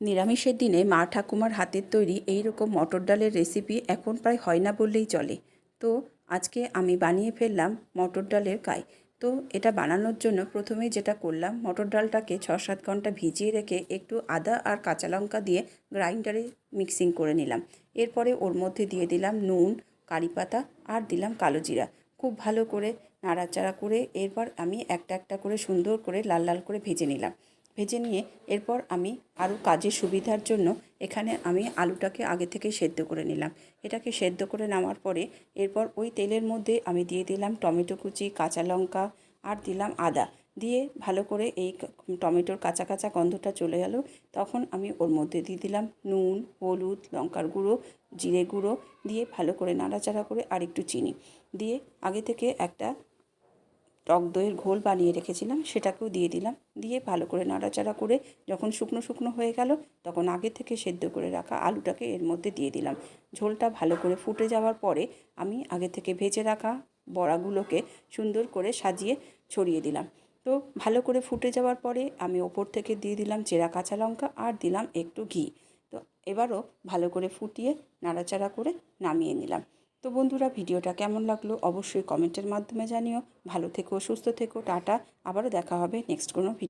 নিরামিষের দিনে মা ঠাকুমার হাতের তৈরি এই রকম মটর ডালের রেসিপি এখন প্রায় হয় না বললেই চলে। তো আজকে আমি বানিয়ে ফেললাম মটর ডালের কাই। তো এটা বানানোর জন্য প্রথমেই যেটা করলাম, মটর ডালটাকে 6-7 ঘন্টা ভিজিয়ে রেখে একটু আদা আর কাঁচা লঙ্কা দিয়ে গ্রাইন্ডারে মিক্সিং করে নিলাম। এরপরে ওর মধ্যে দিয়ে দিলাম নুন, কারি পাতা আর দিলাম কালো জিরা। খুব ভালো করে নাড়াচাড়া করে এরপর আমি একটা একটা করে সুন্দর করে লাল লাল করে ভেজে নিলাম। ভেজে নিয়ে এরপর আমি আরও কাজের সুবিধার জন্য এখানে আমি আলুটাকে আগে থেকে সেদ্ধ করে নিলাম। এটাকে সেদ্ধ করে নেওয়ার পরে এরপর ওই তেলের মধ্যে আমি দিয়ে দিলাম টমেটো কুচি, কাঁচা লঙ্কা আর দিলাম আদা। দিয়ে ভালো করে এই টমেটোর কাঁচা কাঁচা গন্ধটা চলে গেল, তখন আমি ওর মধ্যে দিয়ে দিলাম নুন, হলুদ, লঙ্কার গুঁড়ো, জিরে গুঁড়ো দিয়ে ভালো করে নাড়াচাড়া করে আর একটু চিনি দিয়ে আগে থেকে একটা টক দইয়ের ঘোল বানিয়ে রেখেছিলাম, সেটাকেও দিয়ে দিলাম। দিয়ে ভালো করে নাড়াচাড়া করে যখন শুকনো শুকনো হয়ে গেল, তখন আগে থেকে সেদ্ধ করে রাখা আলুটাকে এর মধ্যে দিয়ে দিলাম। ঝোলটা ভালো করে ফুটে যাওয়ার পরে আমি আগে থেকে ভেজে রাখা বড়াগুলোকে সুন্দর করে সাজিয়ে ছড়িয়ে দিলাম। তো ভালো করে ফুটে যাওয়ার পরে আমি ওপর থেকে দিয়ে দিলাম চেরা কাঁচা লঙ্কা আর দিলাম একটু ঘি। তো এবারও ভালো করে ফুটিয়ে নাড়াচাড়া করে নামিয়ে নিলাম। তো বন্ধুরা, ভিডিওটা কেমন লাগলো অবশ্যই কমেন্টের মাধ্যমে জানিও। ভালো থেকো, সুস্থ থেকো, টাটা। আবারও দেখা হবে নেক্সট কোনো ভিডিও।